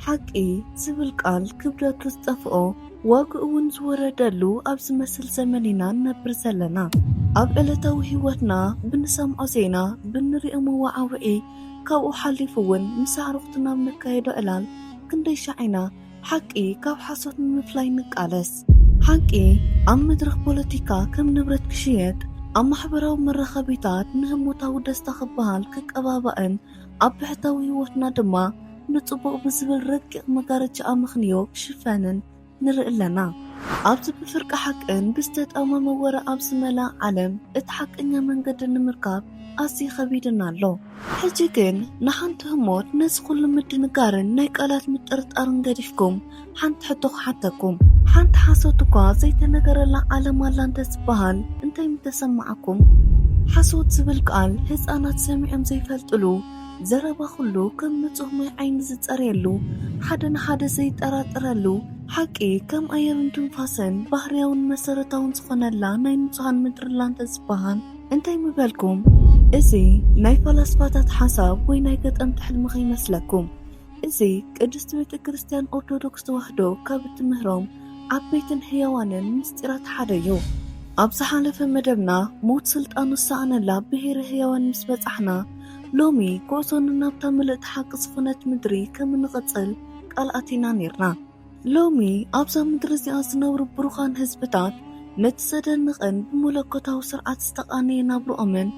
حقي زبل قال كبرت تطفئو واقعون زوردلو أب زمسل زمننا نبر زلنا أب إلتو هيوتنا بنسمع زينا بنرئ مواعوئي كاو حليفون مساعرقتنا بنكايدو إلال كندي شعينا حقي كاو حصوت مفلاي نقالس حقي عم مدرخ بوليتيكا كم نبرت كشيت عم محبراو مرخبيتات نهموتاو دستخبهال كك أباباً أب بحتاو هيوتنا دما نطبق بزبل رقق مقارج مخنيو شفانن نرئ لنا أبز بفرق حقن بستت أما مورا أبز ملا علم اتحق إنيا منقد نمركاب أسي خبيدنا له حجيكن نحن تهموت ناس كل مدنقارن نايك ألات متقرط أرنقريفكم حانت حتوخ حتاكم حانت حاسوتكوا زي تنقر الله علم الله تسبهال انتي متسمعكم حاسوت زبل قال هز أنا تسمعهم زي فلتلو زربا خلو كم نتوهمي عين زتقريلو حدا حدا زيت أراترلو حقي كم أيام تنفاسن بحريون مسارتاون سخونلا ناي نتوهان مدرلان تزبهان انتي مبالكم إزي ناي فلسفاتات حساب وي ناي قد أمتحل مخي مسلكم إزي قدست بيت كريستيان أورتودوكس توحدو كابت مهروم عبيتن حيوانن مستيرات حديو أبزحالف مدبنا موت سلطان السعنلا بهير حيوان مسبت احنا لومي كوسون نابتا ملت حق صفنت مدري كم نغتسل قال أتينا نيرنا لومي أبزا مدرزي أزنور بروخان هزبتات نتسدن نغن بمولكوتاو سرعات استقاني نابرو أمن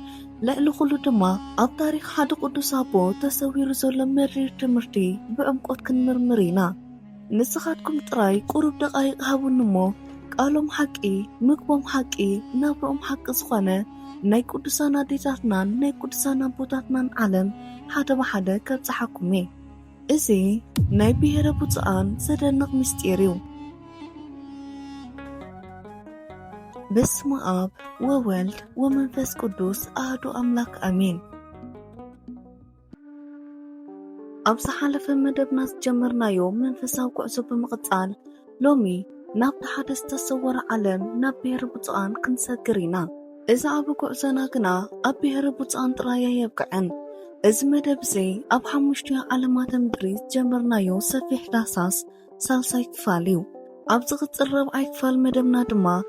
لألو خلو دما أب تاريخ حد قدو سابو تسوير زول مرير تمرتي بأمقوت كن مرمرينا نسخاتكم تراي قروب دقائق هابو نمو قالوم حقي مقبوم حقي نابروم حق صخانة ناي قدسانا ديتاتنان ناي قدسانا بوتاتنان عالم حدا بحدا كبزحكمي إزي ناي بيهر بوتسان زدنق مستيريو باسم آب وولد ومنفس قدوس أهدو أملاك أمين أبزا حالف مدبنا جمرنا يوم منفساو قعزو بمقطال لومي ناب تحدث تصور عالم ناب بيهر بوتسان كنساقرينا إذا أبو قعزنا كنا أب بيهر بوتسان ترايا يبقعن إذا مدبزي أب حموشتيا علامات مدريس جمرنا يوم سفيح داساس سالساي كفاليو أبزا غتقرب أي كفال مدبنا دما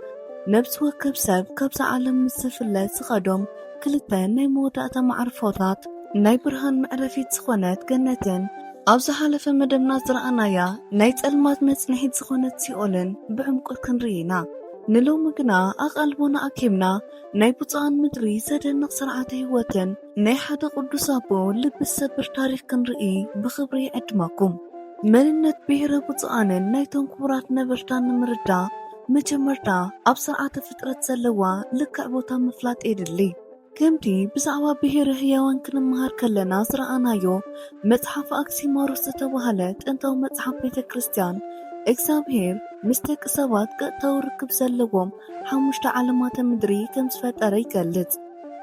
نبس وكب سب كبس عالم مسفلات سخدم كلتان ناي موداتا معرفوتات ناي برهان معرفيت سخونات جنتين أبزا حالف مدبنا زرعنايا ناي تألمات مصنحيت سخونات سيولن بعمق كنرينا نلو مقنا أقلبونا أكيمنا ناي بطعان مدري زدن سرعات هيوتن ناي حدا قدسابو لبس سبر تاريخ كنرئي بخبري أدماكم مننت بيهر بطعان ناي تنكورات نبرتان مردا مجمرتا أبسرعات فترة زلوا لك أبوتا مفلات إيدلي كمتي بزعوا بهير هيوان كنمهار كلنا زرعنايو متحف أكسيماروس تتوهلت انتو متحف بيت كريستيان إكسابهير مستك سوات قطاو ركب زلوهم حموشت علامات مدري كم سفات أريكالت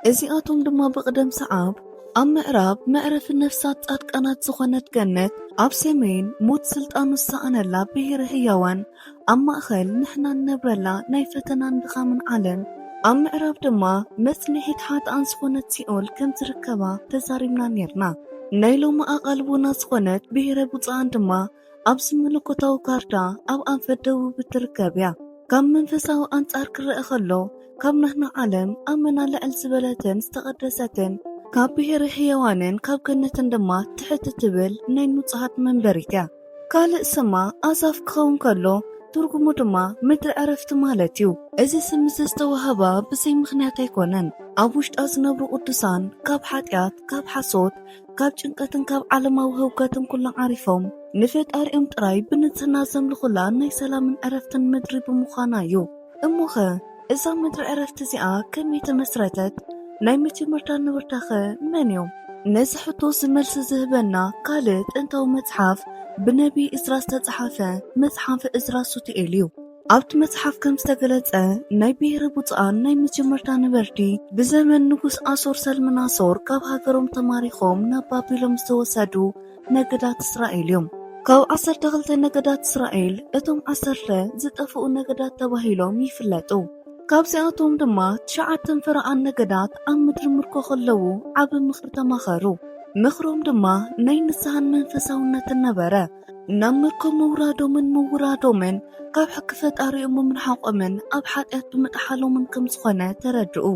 إزي آتوم دما بقدم سعاب أم معراب معرف النفسات أتقانات سخونت جنت أب سيمين موت سلطان السعنلا بهير هيوان أم أخل نحنا نبرلا نايفتنا ندخامن علن أم معراب دما مثل حيت عن سخونت سيول كم تركبا تزاريمنا نيرنا نايلو ما أقلبونا سخونت بهير بوطان دما أبس ملكوتاو كارتا أو أنفدو بتركبيا كم منفساو أنتار كرئ خلو كم نحن علم أمنا لأل زبلتن استقدستن كاب بهير حيوانن كاب كنتن دما تحت تبل نين مصحات منبريكا كالئ سما أزاف كخون كلو ترغمو دما مدر عرفت مالتيو إزي سمس استوهبا بسي مخنيات يكونن أبوشت أزنبرو قدسان كاب حاتيات كاب حاسوت كاب جنكتن كاب علما وهوكتن كلن عارفهم نفت أرئم تراي بنتنازم لخلا ناي سلام عرفتن مدري بمخانايو أموخا إذا مدر عرفت زياء كم يتمسرتت ناي متمرتان نورتاخ منيو نزحطو سملس زهبنا قالت انتو متحف بنبي إسراس تتحفة متحف إسراس سوتيليو أبت متحف كم استقلت ناي بيهر بوطان ناي متمرتان بردي بزمن نقوس آسور سلمناصور كاب هاكروم تماريخوم نبابيلوم سوسادو نقدات إسرائيليوم كاو عصر دخلت نقدات إسرائيل اتم عصر زتأفؤ نقدات تباهيلوم يفلتو كابسياتهم دما تشعتن فرعان نقدات عم مدر مركو خلوو عب مخر تماخرو مخروم دما ناي نسهن منفساونة النبرة نمركم موراዶምን ካብ ሕጊ ፈጣሪኦም ምንሓቆምን ኣብ ሓጢአት ብምጥሓሎምን ከም ዝኾነ ተረድኡ።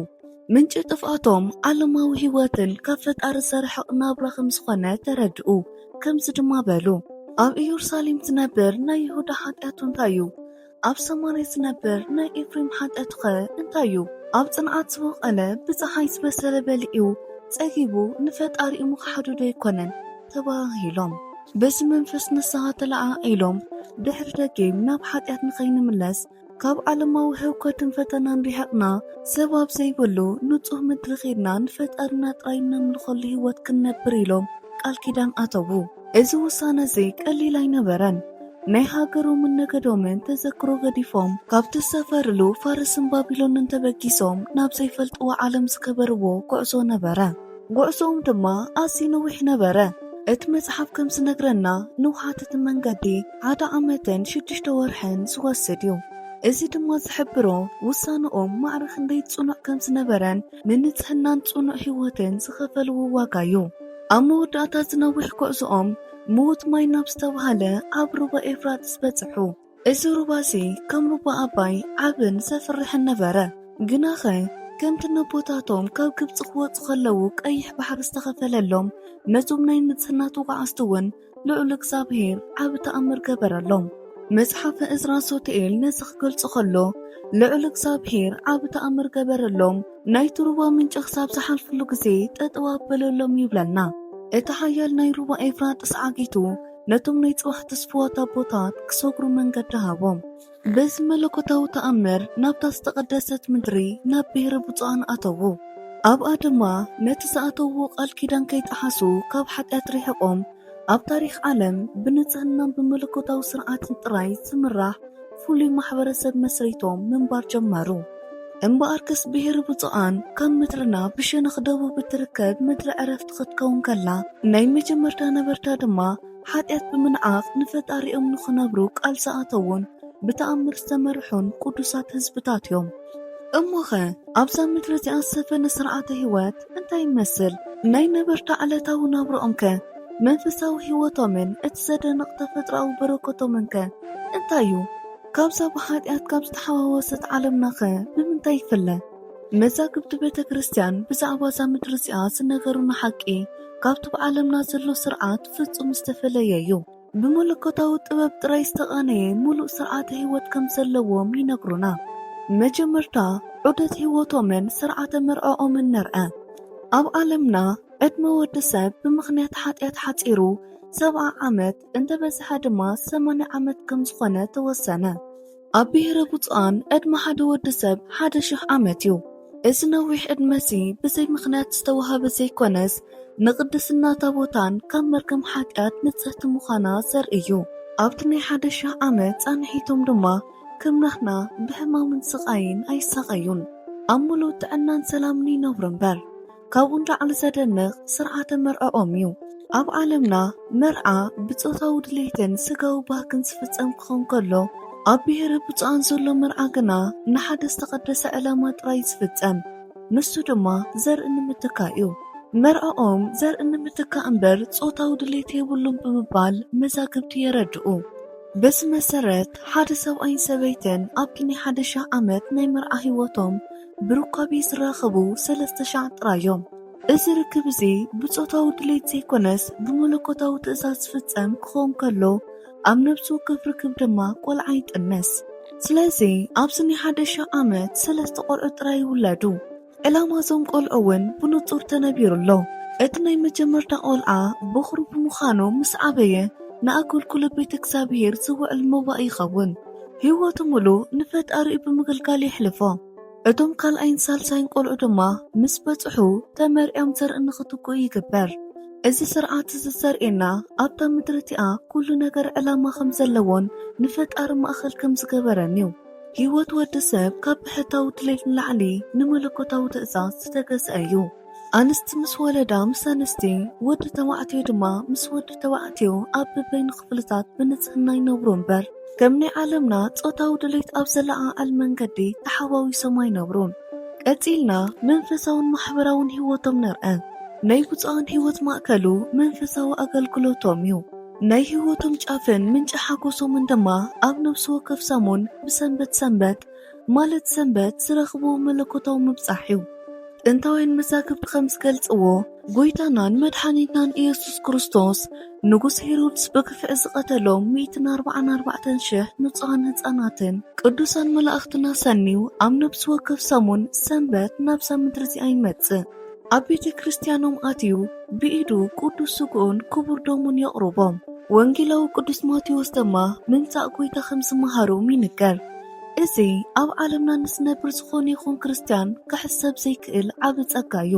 ምንጭ ጥፍኣቶም ዓለማዊ ህይወትን ካብ ፈጣሪ ዝሰርሐ ናብራ ከም ዝኾነ ተረድኡ። ከምዚ ድማ በሉ፣ ኣብ ኢየሩሳሌም ዝነብር ናይ ይሁዳ ሓጢአቱ እንታይ እዩ? ኣብ ሰማርያ ዝነብር ናይ ኤፍሬም ሓጢአቱ ኸ እንታይ እዩ? ኣብ ጽንዓት ዝበቐለ ብፀሓይ ዝበሰለ በሊዑ ፀጊቡ ንፈጣሪኡ ምኽሓዱ ዶ ይኮነን ተባሂሎም። በዚ መንፈስ ንስሐ ተለዓዒሎም ድሕሪ ደጊም ናብ ሓጢአት ንኸይንምለስ ካብ ዓለማዊ ህውከትን ፈተናን ሪሕቕና ሰብ ኣብ ዘይበሉ ንጹህ ምድሪ ኸድና ንፈጣሪና ጥራይ ነምልኸሉ ህይወት ክንነብር ኢሎም ቃል ኪዳን ኣተዉ። እዚ ውሳነ እዚ ቀሊል ኣይነበረን። ናይ ሃገሮምን ነገዶምን ተዘክሮ ገዲፎም ካብቲ ዝሰፈርሉ ፋርስን ባቢሎንን ተበጊሶም ናብ ዘይፈልጥዎ ዓለም ዝከበርዎ ጉዕዞ ነበረ። ጉዕዞም ድማ ኣዝዩ ነዊሕ ነበረ። እቲ መጽሓፍ ከም ዝነግረና ንውሓት መንገዲ 1 ዓመትን 6 ወርሕን ዝወስድ እዩ። እዚ ድማ ዝሕብሮ ውሳነኦም ማዕርኽ ክንደይ ጽኑዕ ከም ዝነበረን ንንጽህናን ጽኑዕ ህይወትን ዝኸፈልዎ ዋጋ እዩ። ኣብ መወዳእታ ዝነዊሕ ጉዕዞኦም ሞት ማይ ናብ ዝተባሃለ ኣብ ሩባ ኤፍራጥስ በጽሑ። እዚ ሩባ እዚ ከም ሩባ ኣባይ ዓብን ዘፍርሕን ነበረ። ግናኸ ከምቲ ነቦታቶም ካብ ግብፂ ክወፁ ከለዉ ቀይሕ ባሕሪ ዝተኸፈለሎም ነዞም ናይ ንጽህና ተጓዓዝቲ እውን ልዑል እግዚኣብሔር ዓብ ተኣምር ገበረሎም። መጽሓፈ እዝራ ሶትኤል ነዚ ክገልጾ ከሎ ልዑል እግዚኣብሔር ዓብ ተኣምር ገበረሎም ናይቲ ሩባ ምንጪ ክሳብ ዝሓልፍሉ ግዜ ጠጠው ኣበለሎም ይብለና። እቲ ሓያል ናይ ሩባ ኤፍራጥስ ዓጊቱ ነቶም ናይ ጽዋሕቲ ስፍዋት ኣቦታት ክሰግሩ መንገዲ ሃቦም። በዚ መለኮታዊ ተኣምር ናብታ ዝተቐደሰት ምድሪ ናብ ብሔረ ብፁዓን ኣተዉ። ኣብኣ ድማ ነቲ ዝኣተውዎ ቃል ኪዳን ከይጠሓሱ ካብ ሓጢአት ሪሕቆም ኣብ ታሪኽ ዓለም ብንጽህናን ብመለኮታዊ ስርዓትን ጥራይ ዝምራሕ ፍሉይ ማሕበረሰብ መስሪቶም ምንባር ጀመሩ። እምበኣር ክስ ብሔረ ብፁዓን ካብ ምድርና ብሸነኽ ደቡብ እትርከብ ምድሪ ዕረፍቲ ክትከውን ከላ ናይ መጀመርታ ነበርታ ድማ ሓጢአት ብምንዓቕ ንፈጣሪኦም ንኽነብሩ ቃል ዝኣተውን ብተኣምር ዝተመርሑን ቅዱሳት ህዝብታት እዮም። እሞኸ ኣብዛ ምድሪ እዚኣ ዝሰፈነ ስርዓተ ህይወት እንታይ ይመስል? ናይ ነበርታ ዕለታዊ ናብርኦም ከ መንፈሳዊ ህይወቶምን እቲ ዘደንቕ ተፈጥሮኣዊ በረከቶምን ከ እንታይ እዩ? ካብዛ ብሓጢአት ካብ ዝተሓዋወሰት ዓለምና ኸ ብምንታይ ይፍለ? መዛግብቲ ቤተ ክርስቲያን ብዛዕባ እዛ ምድሪ እዚኣ ዝነገሩና ሓቂ ካብቲ ብዓለምና ዘሎ ስርዓት ፍጹም ዝተፈለየ እዩ። ብመለኮታዊ ጥበብ ጥራይ ዝተቓነየ ሙሉእ ስርዓተ ህይወት ከም ዘለዎም ይነግሩና። መጀመርታ ዑደት ህይወቶምን ስርዓተ መርዖኦምን ነርአ። ኣብ ዓለምና ዕድመ ወዲ ሰብ ብምኽንያት ሓጢአት ሓፂሩ 70 ዓመት እንተበዝሐ ድማ 80 ዓመት ከም ዝኾነ ተወሰነ። ኣብ ብሔረ ብፁዓን ዕድመ ሓደ ወዲ ሰብ 1000 ዓመት እዩ። እዚ ነዊሕ ዕድመ እዚ ብዘይ ምኽንያት ዝተዋሃበ ዘይኮነስ ንቅድስና ታቦታን ካብ መርገም ሓጢአት ንጽህቲ ምዃና ዘርኢ እዩ። ኣብቲ ናይ 1000 ዓመት ጻንሒቶም ድማ ከም ንሕና ብሕማምን ስቃይን ኣይሳቀዩን። ኣብ ሙሉእ ጥዕናን ሰላምን ይነብሩ እምበር ካብኡ ንላዕሊ ዘደንቕ ስርዓተ መርዖኦም እዩ። ኣብ ዓለምና መርዓ ብፆታዊ ድሌትን ስጋዊ ባህግን ዝፍጸም ክኸውን ከሎ ኣብ ብሔረ ብፁዓን ዘሎ መርዓ ግና ንሓደ ዝተቐደሰ ዕላማ ጥራይ ዝፍጸም፣ ንሱ ድማ ዘርኢ ንምትካእ እዩ። መርዖኦም ዘርኢ ንምትካእ እምበር ፆታዊ ድሌት የብሉን ብምባል መዛግብቲ የረድኡ። በዚ መሰረት ሓደ ሰብኣይን ሰበይትን ኣብቲ ናይ 1000 ዓመት ናይ መርዓ ህይወቶም ብሩካቤ ዝራኸቡ 3,000 ጥራዮም። እዚ ርክብ እዚ ብፆታዊ ድሌት ዘይኮነስ ብመለኮታዊ ትእዛዝ ዝፍጸም ክኸውን ከሎ ኣብ ነብሱ ክፍርክብ ድማ ቆልዓ ይጥነስ። ስለዚ ኣብዚ ናይ 1000 ዓመት 3 ቆልዑ ጥራይ ይውለዱ። ዕላማ እዞም ቆልዑ እውን ብንጹር ተነቢሩሎ። እቲ ናይ መጀመርታ ቆልዓ በኹሪ ብምዃኑ ምስ ዓበየ ንኣገልግሎ ቤተ እግዚኣብሔር ዝውዕል መባእ ይኸውን። ህይወቱ ሙሉእ ንፈጣሪኡ ብምግልጋል የሕልፎ። እቶም ካልኣይን ሳልሳይን ቆልዑ ድማ ምስ በጽሑ ተመርዕዮም ዘርኢ ንኽትኩኡ ይግበር። እዚ ስርዓት እዚ ዘርእየና ኣብታ ምድሪ እቲኣ ኩሉ ነገር ዕላማ ከም ዘለዎን ንፈጣሪ ማእኸል ከም ዝገበረን እዩ። ህይወት ወዲ ሰብ ካብ ብሕታዊ ድሌት ንላዕሊ ንመለኮታዊ ትእዛዝ ዝተገዝአ እዩ። ኣንስቲ ምስ ወለዳ ምስ ኣንስቲ፣ ወዲ ተባዕትዮ ድማ ምስ ወዲ ተባዕትዮ ኣብ በበይኑ ክፍልታት ብንጽህና ይነብሩ እምበር ከም ናይ ዓለምና ፆታዊ ድሌት ኣብ ዘለዓዓል መንገዲ ተሓዋዊሶም ኣይነብሩን። ቀፂልና መንፈሳውን ማሕበራውን ህይወቶም ነርአ። ናይ ብፁዓን ህይወት ማእከሉ መንፈሳዊ ኣገልግሎቶም እዩ። ናይ ህይወቶም ጫፍን ምንጭ ሓጎሶምን ድማ ኣብ ነብሲ ወከፍ ሳሙን ብሰንበት ሰንበት ማለት ሰንበት ዝረኽቡ መለኮታዊ ምብጻሕ እዩ። ጥንታውያን መዛግብቲ ከም ዝገልጽዎ ጎይታናን መድሓኒትናን ኢየሱስ ክርስቶስ ንጉስ ሄሮድስ ብክፍዕ ዝቐተሎም 144,000 ንጹሃን ህፃናትን ቅዱሳን መላእኽትና ሰኒው ኣብ ነብሲ ወከፍ ሰሙን ሰንበት ናብዛ ምድሪ እዚኣ ይመጽእ። ኣብ ቤተ ክርስቲያኖም ኣትዩ ብኢዱ ቅዱስ ስግኡን ክቡር ደሙን የቕርቦም። ወንጌላዊ ቅዱስ ማቴዎስ ድማ ምምጻእ ጎይታ ከም ዝመሃሮም ይንገር። እዚ ኣብ ዓለምና ንስነብር ዝኾነ ይኹን ክርስቲያን ክሕሰብ ዘይክእል ዓብ ጸጋ እዩ።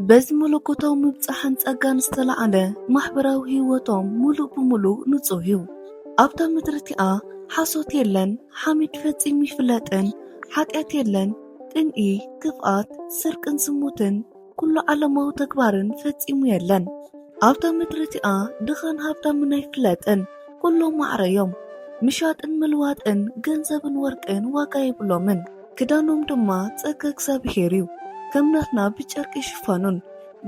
በዚ መለኮታዊ ምብጻሕን ጸጋን ዝተለዓለ ማሕበራዊ ህይወቶም ሙሉእ ብሙሉእ ንጹህ እዩ። ኣብታ ምድሪ እቲኣ ሓሶት የለን፣ ሓሚድ ፈጺሙ ይፍለጥን፣ ሓጢኣት የለን፣ ቅንኢ፣ ክፍኣት፣ ስርቅን ዝሙትን ኩሉ ዓለማዊ ተግባርን ፈጺሙ የለን። ኣብታ ምድሪ እቲኣ ድኻን ሃብታምን ኣይፍለጥን፣ ኩሎም ማዕረዮም። ምሻጥን ምልዋጥን ገንዘብን ወርቅን ዋጋ የብሎምን። ክዳኖም ድማ ጸጋ እግዚአብሔር እዩ። ከም ናትና ብጨርቂ ይሽፈኑን፣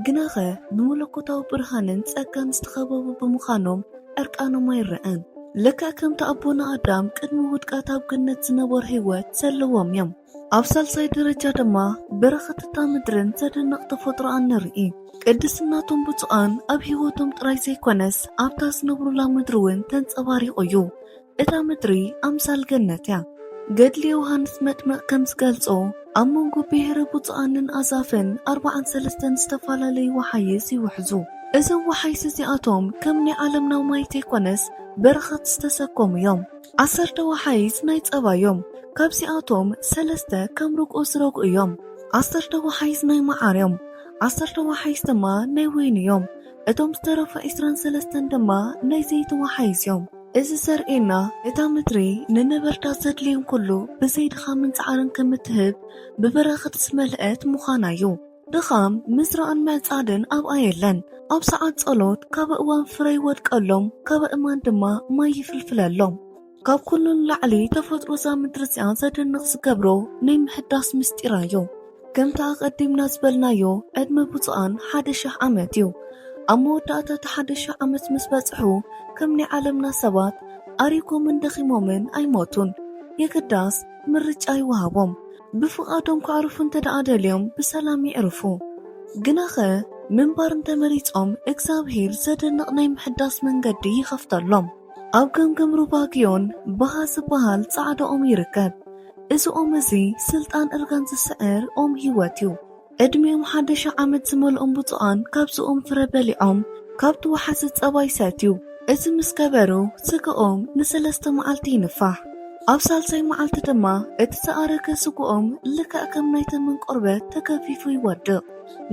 ግናኸ ብመለኮታዊ ብርሃንን ጸጋን ዝተኸበቡ ብምዃኖም ዕርቃኖም ኣይርአን። ልክዕ ከምቲ ኣቦና ኣዳም ቅድሚ ውድቃት ኣብ ገነት ዝነበሩ ህይወት ዘለዎም እዮም። ኣብ ሳልሳይ ደረጃ ድማ በረኸትታ ምድርን ዘደንቕ ተፈጥሮኣ ንርኢ። ቅድስናቶም ብፁዓን ኣብ ህይወቶም ጥራይ ዘይኮነስ ኣብታ ዝነብሩላ ምድሪ እውን ተንጸባሪቑ እዩ። እታ ምድሪ ኣምሳል ገነት እያ። ገድሊ ዮሃንስ መጥምቕ ከም ዝገልጾ ኣብ መንጎ ብሔረ ብፁዓንን ኣዛፍን 43 ዝተፈላለዩ ወሓይስ ይውሕዙ። እዞም ወሓይስ እዚኣቶም ከም ናይ ዓለምናዊ ማየት ኣይኮነስ በረኸት ዝተሰከሙ እዮም። 10 ወሓይስ ናይ ጸባ እዮም። ካብዚኣቶም 3 ከም ርግኦ ዝረግኡ እዮም። 10 ወሓይስ ናይ መዓር እዮም። 10 ወሓይስ ድማ ናይ ወይኒ እዮም። እቶም ዝተረፈ 23 ድማ ናይ ዘይቲ ወሓይስ እዮም። እዚ ዘርእየና እታ ምድሪ ንነበርታ ዘድልዮም ኩሉ ብዘይ ድኻምን ፃዕርን ከም እትህብ ብበረኸት ዝመልአት ምዃና እዩ። ድኻም ምዝራእን ምዕጻድን ኣብኣ የለን። ኣብ ሰዓት ጸሎት ካብ እዋን ፍረ ይወድቀሎም፣ ካብ እማን ድማ ማይ ይፍልፍለሎም። ካብ ኩሉን ላዕሊ ተፈጥሮ እዛ ምድሪ እዚኣ ዘደንቕ ዝገብሮ ናይ ምሕዳስ ምስጢራ እዩ። ከምቲ ኣቐዲምና ዝበልናዮ ዕድመ ብፁዓን 1,000 ዓመት እዩ። ኣብ መወዳእታ 1,000 ዓመት ምስ በጽሑ ከም ናይ ዓለምና ሰባት ኣሪኮምን ደኺሞምን ኣይሞቱን። የግዳስ ምርጫ ይወሃቦም። ብፍቓዶም ክዕርፉ እንተደኣደልዮም ብሰላም ይዕርፉ። ግናኸ ምንባር እንተመሪጾም እግዚኣብሔር ዘደንቕ ናይ ምሕዳስ መንገዲ ይኸፍተሎም። ኣብ ገምገም ሩባግዮን ባሃ ዝበሃል ጻዕዳ ኦም ይርከብ። እዚ ኦም እዚ ስልጣን እርጋን ዝስዕር ኦም ህይወት እዩ። ዕድሜኦም 1,000 ዓመት ዝመልኦም ብፁዓን ካብዚኦም ፍረ በሊዖም ካብቲ ወሓዚ ጸባ ይሰትዩ። እዚ ምስ ገበሩ ስግኦም ን3 መዓልቲ ይንፋሕ። ኣብ ሳልሳይ መዓልቲ ድማ እቲ ዝኣረገ ስግኦም ልክዕ ከም ናይ ተመን ቆርበት ተገፊፉ ይወድቕ።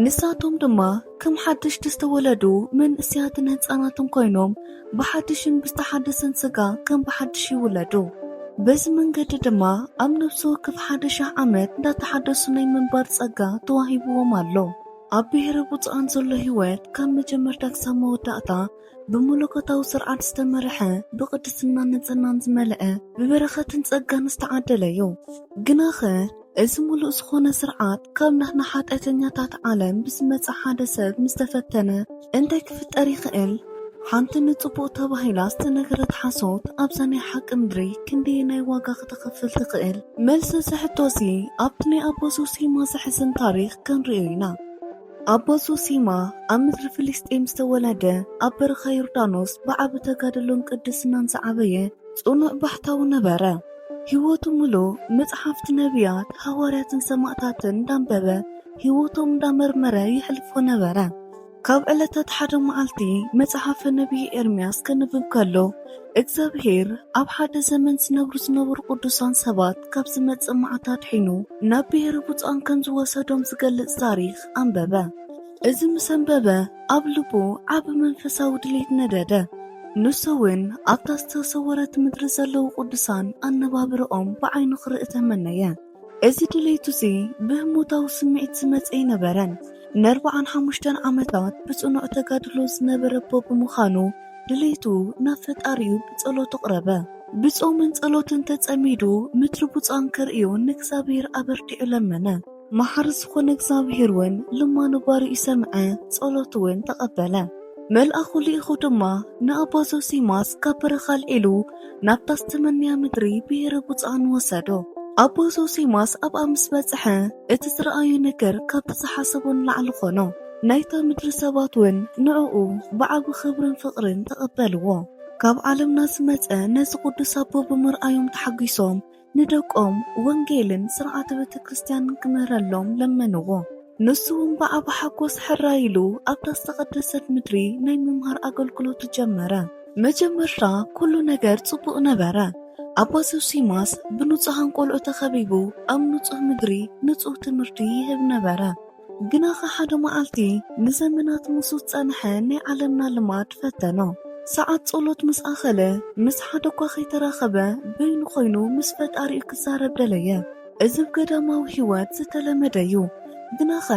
ንሳቶም ድማ ከም ሓድሽቲ ዝተወለዱ መንእስያትን ህፃናትን ኮይኖም ብሓድሽን ብዝተሓደሰን ስጋ ከም ብሓድሽ ይውለዱ። በዚ መንገዲ ድማ ኣብ ነብሲ ወከፍ 1,000 ዓመት እንዳተሓደሱ ናይ መንባር ጸጋ ተዋሂብዎም ኣሎ። ኣብ ብሔረ ብፁዓን ዘሎ ህይወት ካብ መጀመርታ ክሳብ መወዳእታ ብመለኮታዊ ስርዓት ዝተመርሐ ብቅድስናን ንጽህናን ዝመልአ ብበረኸትን ጸጋን ዝተዓደለ እዩ። ግናኸ እዚ ሙሉእ ዝኾነ ስርዓት ካብ ናትና ሓጢአተኛታት ዓለም ብዝመጽእ ሓደ ሰብ ምስ ተፈተነ እንታይ ክፍጠር ይኽእል? ሓንቲ ንጽቡቕ ተባሂላ ዝተነገረት ሓሶት ኣብዛ ናይ ሓቂ ምድሪ ክንደይ ናይ ዋጋ ክትኸፍል ትኽእል? መልሲ ዝሕቶ እዚ ኣብቲ ናይ ኣቦ ዞሲማ ዝሕዝን ታሪክ ክንሪኦ ኢና። ኣቦ ዞሲማ ኣብ ምድሪ ፍልስጤም ዝተወለደ ኣብ በረኻ ዮርዳኖስ ብዓቢ ተጋድሎን ቅድስናን ዝዓበየ ጽኑዕ ባሕታዊ ነበረ። ህይወቱ ሙሉእ መጽሓፍቲ ነቢያት፣ ሃዋርያትን ሰማዕታትን እንዳንበበ ህይወቶም እንዳመርመረ ይሕልፎ ነበረ። ካብ ዕለታት ሓደ መዓልቲ መጽሓፈ ነቢይ ኤርምያስ ከንብብ ከሎ እግዚኣብሔር ኣብ ሓደ ዘመን ዝነብሩ ቅዱሳን ሰባት ካብ ዝመጽእ መዓታት ሒኑ ናብ ብሔረ ብፁዓን ከም ዝወሰዶም ዝገልጽ ታሪኽ ኣንበበ። እዚ ምስ ኣንበበ ኣብ ልቡ ዓቢ መንፈሳዊ ድሌት ነደደ። ንሱ እውን ኣብታ ዝተሰወረት ምድሪ ዘለዉ ቅዱሳን ኣነባብሮኦም ብዓይኑ ክርኢ ተመነየ። እዚ ድሌቱ እዚ ብህሞታዊ ስምዒት ዝመጽ ይነበረን። ን45 ዓመታት ብጽኑዕ ተጋድሎ ዝነበረቦ ብምዃኑ ድሌቱ ናብ ፈጣሪኡ ብጸሎቱ ቅረበ። ብጾምን ጸሎትን ተጸሚዱ ምድሪ ብፁዓን ከርእዮ ንእግዚኣብሔር ኣበርዲዑ ለመነ። መሓሪ ዝኾነ እግዚኣብሔር እውን ልማኑ ባሪኡ ሰምዐ፣ ጸሎቱ እውን ተቐበለ። መልአኹ ልኢኹ ድማ ንኣባ ዞሲማስ ካብ በረኻ ኣልዒሉ ናብታ ዝተመንያ ምድሪ ብሔረ ብፁዓን ወሰዶ። ኣባ ዞሲማስ ኣብኣ ምስ በጽሐ እቲ ዝረኣዮ ነገር ካብቲ ዝሓሰቦን ላዕሊ ኾኖ። ናይታ ምድሪ ሰባት እውን ንዕኡ ብዓቢ ክብርን ፍቕርን ተቐበልዎ። ካብ ዓለምና ዝመጸ ነዚ ቅዱስ ኣቦ ብምርኣዮም ተሓጒሶም ንደቆም ወንጌልን ስርዓተ ቤተ ክርስቲያን ክምህረሎም ለመንዎ። ንሱ እውን ብዓቢ ሓጎስ ሕራኢሉ ኣብታ ዝተቐደሰት ምድሪ ናይ ምምሃር ኣገልግሎቱ ጀመረ። መጀመርታ ኩሉ ነገር ጽቡቕ ነበረ። ኣባ ዞሲማስ ብንጹሃን ቆልዑ ተኸቢቡ ኣብ ንጹህ ምድሪ ንጹህ ትምህርቲ ይህብ ነበረ። ግና ሓደ መዓልቲ ንዘመናት ምስ ዝጸንሐ ናይ ዓለምና ልማድ ፈተኖ። ሰዓት ጸሎት ምስ ኣኸለ ምስ ሓደ እኳ ከይተራኸበ በይኑ ኾይኑ ምስ ፈጣሪኡ ክዛረብ ደለየ። እዚ ብገዳማዊ ህይወት ዝተለመደ እዩ። ግናኸ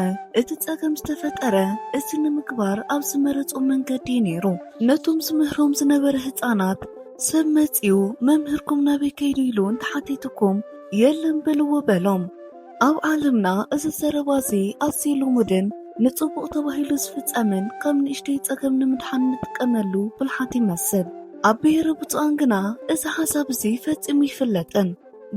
እቲ ጸገም ዝተፈጠረ እዚ ንምግባር ኣብ ዝመረጾ መንገዲ ነይሩ። ነቶም ዝምህሮም ዝነበረ ህፃናት ሰብ መጺኡ መምህርኩም ናበይ ከይዱ ኢሉ እንተሓቲትኩም የለን በልዎ በሎም። ኣብ ዓለምና እዚ ዘረባ እዚ ኣዝዩ ልሙድን ንጽቡቕ ተባሂሉ ዝፍጸምን ካብ ንእሽተይ ጸገም ንምድሓን ንጥቀመሉ ብልሓት ይመስል። ኣብ ብሔረ ብፁዓን ግና እዚ ሓሳብ እዚ ፈጺሙ ይፍለጥን።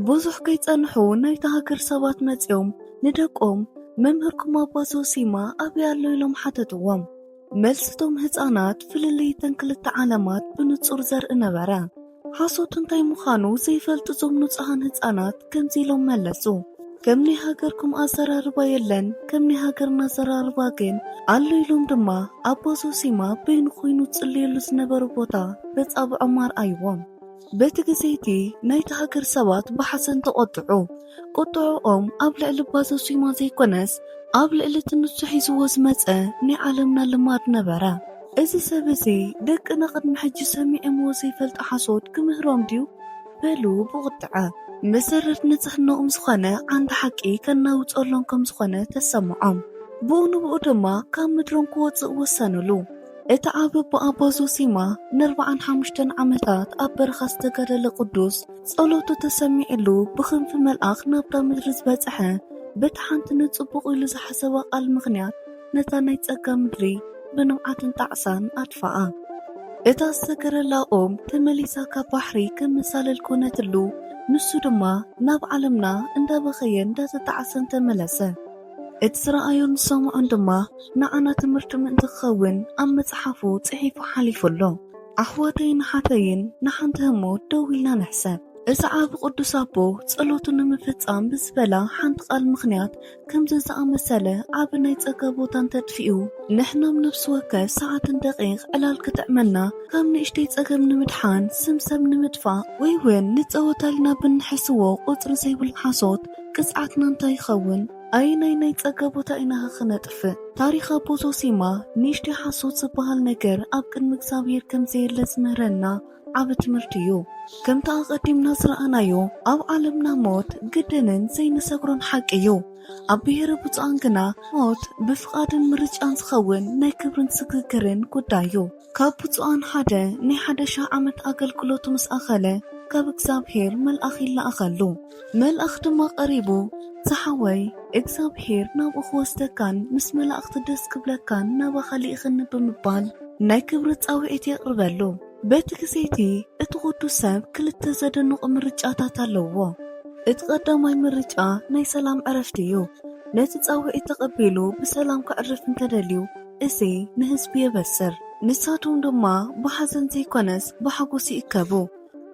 ብዙሕ ከይጸንሑ ናይቲ ሃገር ሰባት መጺኦም ንደቆም መምህርኩም ኣባ ዞሲማ ኣበይ ኣሎ ኢሎም ሓተትዎም። መልስቶም ህፃናት ፍልልይተን ክልተ ዓለማት ብንጹር ዘርኢ ነበረ። ሓሶት እንታይ ምዃኑ ዘይፈልጡ ዞም ንጹሃን ህፃናት ከምዚ ኢሎም መለሱ። ከም ናይ ሃገርኩም ኣዘራርባ የለን፣ ከም ናይ ሃገርና ኣዘራርባ ግን ኣሎ ኢሎም ድማ ኣባ ዞሲማ በይኑ ኾይኑ ጽልየሉ ዝነበረ ቦታ በጻብዖም ኣርኣይዎም። በቲ ግዜቲ ናይቲ ሃገር ሰባት ብሓሰን ተቖጥዑ። ቁጥዖኦም ኣብ ልዕሊ ኣባ ዞሲማ ዘይኮነስ ኣብ ልዕሊ እቲ ንሱ ሒዝዎ ዝመጸ ናይ ዓለምና ልማድ ነበረ። እዚ ሰብ እዚ ደቅና ቅድሚ ሕጂ ሰሚዖምዎ ዘይፈልጡ ሓሶት ክምህሮም ድዩ በሉ ብቕጥዐ። መሰረት ንጽሕንኦም ዝኾነ ዓንዲ ሓቂ ከናውፀሎም ከም ዝኾነ ተሰምዖም። ብኡ ንብኡ ድማ ካብ ምድሮም ክወፅእ ወሰንሉ። እቲ ዓብ ኣባ ዞሲማ ን45 ዓመታት ኣብ በረኻ ዝተገደለ ቅዱስ ጸሎቱ ተሰሚዕሉ ብኽንፊ መልኣኽ ናብታ ምድሪ ዝበጽሐ በቲ ሓንቲ ንጽቡቕ ኢሉ ዝሓሰበ ቓል ምኽንያት ነታ ናይ ጸጋ ምድሪ ብንምዓትን ጣዕሳን ኣድፋኣ። እታ ዝተገረላ ኦም ተመሊሳ ካብ ባሕሪ ከም መሳለል ኮነትሉ፣ ንሱ ድማ ናብ ዓለምና እንዳበኸየ እንዳተጣዕሰን ተመለሰ። እቲ ዝረኣዮን ዝሰምዖን ድማ ንዓና ትምህርቲ ምእንቲ ክኸውን ኣብ መጽሓፉ ጽሒፉ ሓሊፉሎ። ኣሕዋተይን ሓተይን ንሓንቲ ህሞት ደው ኢልና ንሕሰብ። እዚ ዓብ ቅዱስ ኣቦ ጸሎቱ ንምፍጻም ብዝበላ ሓንቲ ቓል ምኽንያት ከምዚ ዝኣመሰለ ዓብ ናይ ጸጋ ቦታ እንተድፊኡ ንሕናም ነፍሲ ወከፍ ሰዓትን ደቂቕ ዕላል ክጥዕመና ካብ ንእሽተይ ጸገም ንምድሓን ስምሰም ንምድፋእ ወይ እውን ንጸወታልና ብንሕስዎ ቁፅሪ ዘይብሉ ሓሶት ቅጽዓትና እንታይ ይኸውን? ኣይናይ ናይ ጸጋ ቦታ ኢና ክነጥፍእ። ታሪኽ ኣባ ዞሲማ ንእሽተይ ሓሶት ዝበሃል ነገር ኣብ ቅድሚ እግዚኣብሔር ከምዘየለ ዝምህረና ዓብ ትምህርቲ እዩ። ከምታ ኣቐዲምና ዝረኣናዮ ኣብ ዓለምና ሞት ግድንን ዘይንሰግሮን ሓቂ እዩ። ኣብ ብሔረ ብፁዓን ግና ሞት ብፍቓድን ምርጫን ዝኸውን ናይ ክብርን ስግግርን ጉዳይ እዩ። ካብ ብፁዓን ሓደ ናይ 1,000 ዓመት ኣገልግሎቱ ምስ ኣኸለ ካብ እግዚኣብሔር መልኣኽ ይለኣኸሉ። መልኣኽ ድማ ቀሪቡ ዝሓወይ እግዚኣብሔር ናብኡ ክወስደካን ምስ መላእኽቲ ደስ ክብለካን ናባኻ ሊኢኽኒ ብምባል ናይ ክብሪ ጻውዒት የቕርበሉ። በቲ ግዜቲ እቲ ቅዱስ ሰብ ክልተ ዘደንቑ ምርጫታት ኣለዎ። እቲ ቀዳማይ ምርጫ ናይ ሰላም ዕረፍቲ እዩ። ነቲ ጻውዒት ተቐቢሉ ብሰላም ክዕርፍ እንተደልዩ እዚ ንህዝቢ የበስር። ንሳቶም ድማ ብሓዘን ዘይኮነስ ብሓጎስ ይእከቡ።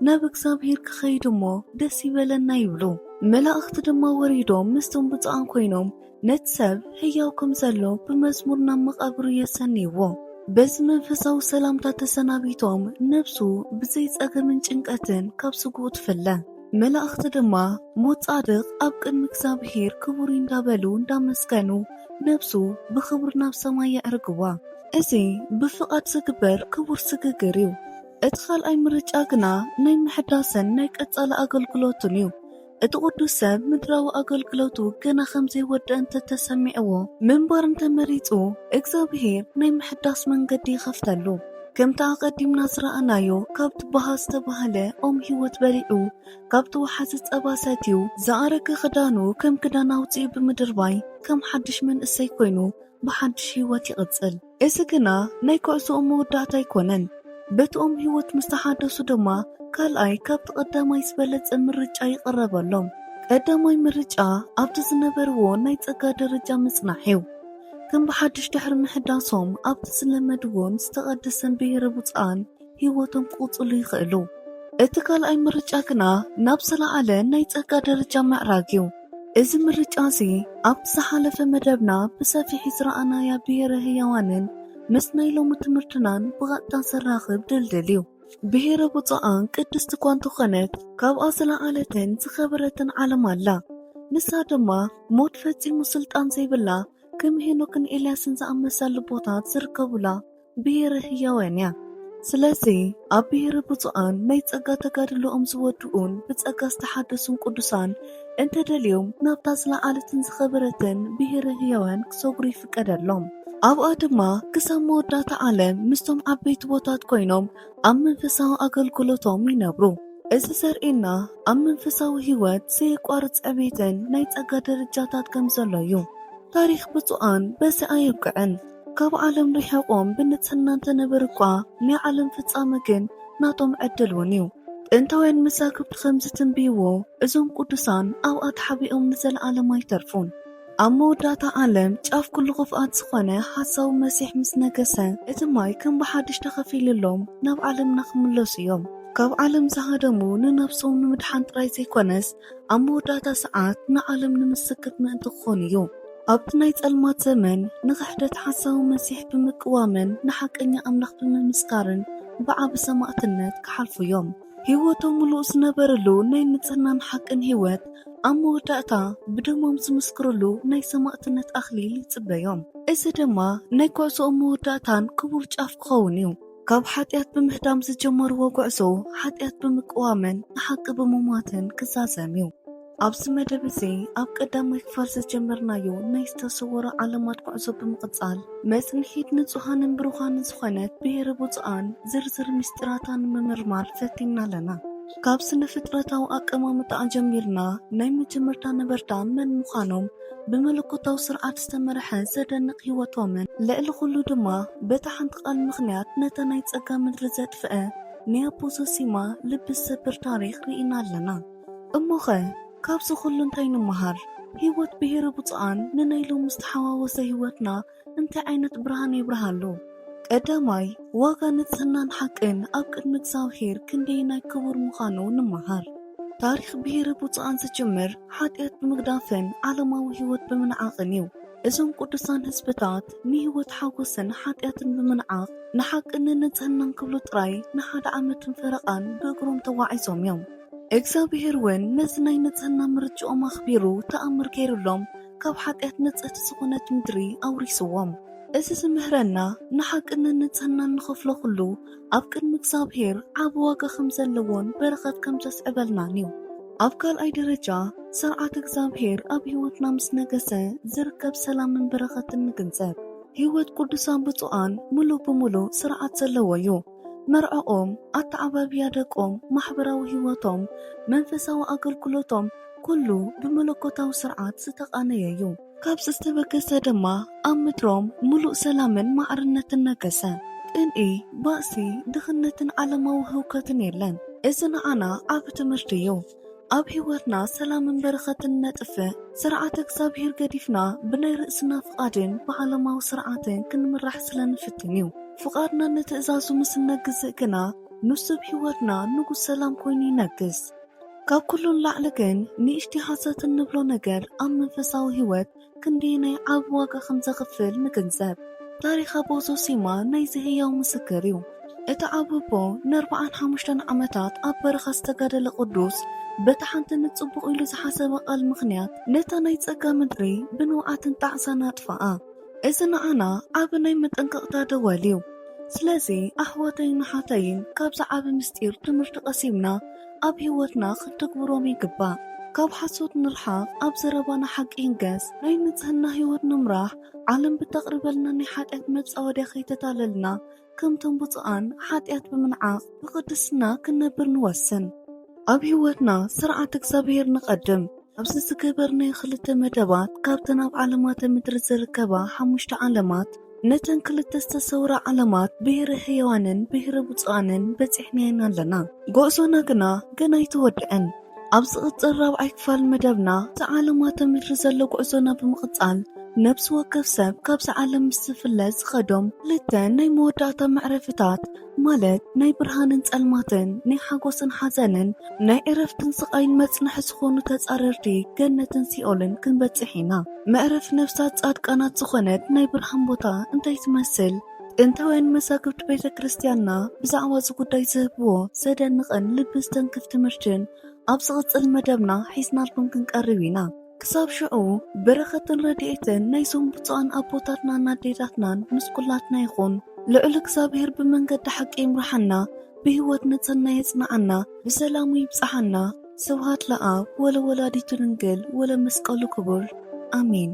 ናብ እግዚኣብሔር ክኸይድ እሞ ደስ ይበለና ይብሉ። መላእኽቲ ድማ ወሪዶም ምስቶም ብፁዓን ኮይኖም ነቲ ሰብ ሕያው ከም ዘሎ ብመዝሙር ናብ መቓብሩ የሰንይዎ። በዚ መንፈሳዊ ሰላምታ ተሰናቢቶም ነብሱ ብዘይ ጸገምን ጭንቀትን ካብ ስጉኡ ትፍለ። መላእኽቲ ድማ ሞት ጻድቕ ኣብ ቅድሚ እግዚኣብሔር ክቡር እንዳበሉ እንዳመስገኑ ነብሱ ብክቡር ናብ ሰማይ የዕርግዋ። እዚ ብፍቓድ ዝግበር ክቡር ስግግር እዩ። እቲ ካልኣይ ምርጫ ግና ናይ ምሕዳስን ናይ ቀጻሊ ኣገልግሎትን እዩ። እቲ ቅዱስ ሰብ ምድራዊ ኣገልግሎቱ ገና ከም ዘይወድእ እንተተሰሚዕዎ ምንባር እንተመሪጹ እግዚኣብሔር ናይ ምሕዳስ መንገዲ ይኸፍተሉ። ከምቲ ኣቐዲምና ዝረኣናዮ ካብቲ ባሃ ዝተባህለ ኦም ህይወት በሊዑ ካብቲ ወሓዚ ጸባ ሰትዩ ዝኣረገ ክዳኑ ከም ክዳን ኣውፂኡ ብምድርባይ ከም ሓድሽ መንእሰይ ኮይኑ ብሓድሽ ህይወት ይቕጽል። እዚ ግና ናይ ኩዕሶኦም መወዳእታ ኣይኮነን። በቲኦም ህይወት ምስ ተሓደሱ ድማ ካልኣይ ካብቲ ቀዳማይ ዝበለጸ ምርጫ ይቐረበሎም። ቀዳማይ ምርጫ ኣብቲ ዝነበርዎ ናይ ጸጋ ደረጃ ምጽናሕ እዩ። ከም ብሓድሽ ድሕሪ ምሕዳሶም ኣብቲ ዝለመድዎን ዝተቐደሰን ብሄረ ብፁዓን ህይወቶም ክቕጽሉ ይኽእሉ። እቲ ካልኣይ ምርጫ ግና ናብ ዝለዓለ ናይ ጸጋ ደረጃ ምዕራግ እዩ። እዚ ምርጫ እዚ ኣብቲ ዝሓለፈ መደብና ብሰፊሕ ዝረኣናያ ብሄረ ህያዋንን ምስ ናይ ሎሚ ትምህርትናን ብቐጥታ ዘራኽብ ድልድል እዩ። ብሄረ ብፁዓን ቅድስቲ እኳ እንተኾነት ካብኣ ዝለዓለትን ዝኸበረትን ዓለም ኣላ። ንሳ ድማ ሞት ፈጺሙ ስልጣን ዘይብላ ከም ሄኖክን ኤልያስን ዝኣመሰሉ ቦታት ዝርከቡላ ብሄረ ህያዋን እያ። ስለዚ ኣብ ብሄረ ብፁዓን ናይ ጸጋ ተጋድሎኦም ዝወድኡን ብጸጋ ዝተሓደሱን ቅዱሳን እንተደልዮም ናብታ ዝለዓለትን ዝኸበረትን ብሄረ ህያዋን ክሰግሩ ይፍቀደሎም። ኣብኣ ድማ ክሳብ መወዳእታ ዓለም ምስቶም ዓበይቲ ቦታት ኮይኖም ኣብ መንፈሳዊ ኣገልግሎቶም ይነብሩ። እዚ ዘርእየና ኣብ መንፈሳዊ ህይወት ዘየቋርጽ ዕቤትን ናይ ጸጋ ደረጃታት ከም ዘሎ እዩ። ታሪኽ ብፁዓን በዚ ኣየብቅዕን። ካብ ዓለም ርሒቖም ብንጽህና እንተነበሩ እኳ ናይ ዓለም ፍጻመ ግን ናቶም ዕድል እውን እዩ። ጥንታውያን መዛግብቲ ከም ዝትንብይዎ እዞም ቅዱሳን ኣብኣ ተሓቢኦም ንዘለዓለም ኣይተርፉን። ኣብ መወዳእታ ዓለም ጫፍ ኩሉ ክፍኣት ዝኾነ ሓሳዊ መሲሕ ምስ ነገሰ እቲ ማይ ከም ብሓድሽ ተኸፊልሎም ናብ ዓለምና ክምለሱ እዮም። ካብ ዓለም ዝሃደሙ ንነፍሶም ንምድሓን ጥራይ ዘይኮነስ ኣብ መወዳእታ ሰዓት ንዓለም ንምስክር ምእንቲ ክኾኑ እዩ። ኣብቲ ናይ ጸልማት ዘመን ንኽሕደት ሓሳዊ መሲሕ ብምቅዋምን ንሓቀኛ ኣምላኽ ብምምስካርን ብዓብ ሰማዕትነት ክሓልፉ እዮም። ህይወቶም ምሉእ ዝነበረሉ ናይ ንጽህናን ሓቅን ህይወት ኣብ መወዳእታ ብደሞም ዝምስክርሉ ናይ ሰማዕትነት ኣኽሊል ይጽበዮም። እዚ ድማ ናይ ኩዕሶኦም መወዳእታን ክቡር ጫፍ ክኸውን እዩ። ካብ ሓጢኣት ብምህዳም ዝጀመርዎ ጉዕዞ ሓጢኣት ብምቅዋምን ንሓቂ ብምሟትን ክዛዘም እዩ። ኣብዚ መደብ እዚ ኣብ ቀዳማይ ክፋል ዝጀመርናዮ ናይ ዝተሰወረ ዓለማት ጉዕዞ ብምቕጻል መጽንሒት ንጹሃንን ብሩኻንን ዝኾነት ብሄረ ብፁዓን ዝርዝር ምስጢራታን ንምምርማር ፈቲና ኣለና። ካብ ስነ ፍጥረታዊ ኣቀማምጣ ጀሚርና ናይ መጀመርታ ነበርታ መን ምዃኖም ብመለኮታዊ ስርዓት ዝተመርሐ ዘደንቕ ህይወቶምን ልዕሊ ኩሉ ድማ በታ ሓንቲ ቃል ምኽንያት ነታ ናይ ጸጋ ምድሪ ዘጥፍአ ኒያፖዞሲማ ልቢ ዝሰብር ታሪኽ ርኢና ኣለና። እሞኸ ካብዚ ኩሉ እንታይ ንመሃር? ህይወት ብሄረ ብፁዓን ንናይ ሎሚ ዝተሓዋወሰ ህይወትና እንታይ ዓይነት ብርሃን ይብርሃሉ? ቀዳማይ ዋጋ ንጽህናን ሓቅን ኣብ ቅድሚ እግዚኣብሔር ክንደይ ናይ ክቡር ምዃኑ ንመሃር። ታሪኽ ብሄረ ብፁዓን ዝጅምር ሓጢኣት ብምግዳፍን ዓለማዊ ህይወት ብምንዓቕን እዩ። እዞም ቅዱሳን ህዝብታት ንህይወት ሓጎስን ሓጢኣትን ብምንዓቕ ንሓቅን ንንጽህናን ክብሉ ጥራይ ንሓደ ዓመትን ፈረቓን ብእግሮም ተዋዒዞም እዮም። እግዚኣብሔር እውን ነዚ ናይ ንጽህና ምርጭኦም ኣኽቢሩ ተኣምር ገይሩሎም ካብ ሓጢኣት ንጽህቲ ዝኾነት ምድሪ ኣውሪስዎም። እዚ ዝምህረና ንሓቅን ንንጽህናን ንኸፍሎ ኩሉ ኣብ ቅድሚ እግዚኣብሔር ዓብ ዋጋ ከም ዘለዎን በረኸት ከም ዘስዕበልናን እዩ። ኣብ ካልኣይ ደረጃ ስርዓት እግዚኣብሔር ኣብ ህይወትና ምስ ነገሰ ዝርከብ ሰላምን በረኸትን ንግንዘብ። ህይወት ቅዱሳን ብፁዓን ሙሉእ ብምሉእ ስርዓት ዘለዎ እዩ። መርዖኦም፣ ኣተዓባብያ ደቆም፣ ማሕበራዊ ህይወቶም፣ መንፈሳዊ ኣገልግሎቶም ኩሉ ብመለኮታዊ ስርዓት ዝተቃነየ እዩ። ካብ ዝተበገሰ ድማ ኣብ ምድሮም ሙሉእ ሰላምን ማዕርነትን ነገሰ። ቅንኢ፣ ባእሲ፣ ድኽነትን ዓለማዊ ህውከትን የለን። እዚ ንዓና ዓብ ትምህርቲ እዩ። ኣብ ህይወትና ሰላምን በረኸትን ነጥፍእ ስርዓት እግዚኣብሔር ገዲፍና ብናይ ርእስና ፍቓድን ብዓለማዊ ስርዓትን ክንምራሕ ስለንፍትን እዩ። ፍቓድና ንትእዛዙ ምስ ነግዝእ ግና ንሱ ብህይወትና ንጉስ ሰላም ኮይኑ ይነግስ። ካብ ኩሉን ላዕሊ ግን ንእሽቲ ሓሰት እንብሎ ነገር ኣብ መንፈሳዊ ህይወት ክንደይ ናይ ዓብ ዋጋ ከም ዘኽፍል ንግንዘብ። ታሪኽ ኣቦ ዞሲማ ናይ ዝህያው ምስክር እዩ። እቲ ዓብቦ ን45 ዓመታት ኣብ በረኻ ዝተጋደለ ቅዱስ በቲ ሓንቲ ንጽቡቕ ኢሉ ዝሓሰበ ቓል ምኽንያት ነታ ናይ ጸጋ ምድሪ ብንውዓትን ጣዕሳን ኣጥፍኣ። እዚ ንዓና ዓብ ናይ መጠንቀቕታ ደወል እዩ። ስለዚ ኣሕዋተይን ሓተይን ካብዚ ዓብ ምስጢር ትምህርቲ ቀሲምና ኣብ ህይወትና ክንተግብሮም ይግባእ። ካብ ሓሶት ንርሓቕ፣ ኣብ ዘረባና ሓቂ ንገስ፣ ናይ ንጽህና ህይወት ንምራሕ፣ ዓለም ብተቕርበልና ናይ ሓጢኣት መጻወድያ ከይተታለልና ከምቶም ብፁዓን ሓጢኣት ብምንዓቕ ብቅድስና ክንነብር ንወስን። ኣብ ህይወትና ስርዓት እግዚኣብሔር ንቐድም። ኣብዚ ዝገበርናዮ 2 መደባት ካብተን ኣብ ዓለማተ ምድሪ ዝርከባ 5 ዓለማት ነተን ክልተ ዝተሰውራ ዓለማት ብሄረ ሕያዋንን ብሄረ ብፁዓንን በፂሕና ኣለና። ጉዕዞና ግና ገና ኣይተወድአን። ኣብ ዝቕፅል 4ይ ክፋል መደብና ዝዓለማተ ምድሪ ዘሎ ጉዕዞና ብምቕፃል ነብሲ ወከፍ ሰብ ካብዚ ዓለም ምስ ዝፍለጥ ዝኸዶም ክልተ ናይ መወዳእታ መዕረፍታት ማለት ናይ ብርሃንን ጸልማትን፣ ናይ ሓጎስን ሓዘንን፣ ናይ ዕረፍትን ስቓይን መጽንሒ ዝኾኑ ተጻረርቲ ገነትን ሲኦልን ክንበጽሕ ኢና። መዕረፍ ነፍሳት ጻድቃናት ዝኾነት ናይ ብርሃን ቦታ እንታይ ትመስል? ጥንታውያን መሳግብቲ ቤተ ክርስቲያንና ብዛዕባ እዚ ጉዳይ ዝህብዎ ዘደንቕን ልቢ ዝተንክፍ ትምህርትን ኣብ ዝቕፅል መደብና ሒዝናልኩም ክንቀርብ ኢና። ክሳብ ሽዑ በረኸትን ረድኤትን ናይዞም ብፁዓን ኣቦታትናን ኣዴታትናን ምስ ኩላትና ይኹን። ልዑል እግዚኣብሔር ብመንገዲ ሓቂ ይምርሐና፣ ብህይወት ንጽህና የጽንዓና፣ ብሰላሙ ይብጽሐና። ስብሃት ለኣብ ወለወላዲቱ ድንግል ወለመስቀሉ ክቡር ኣሜን።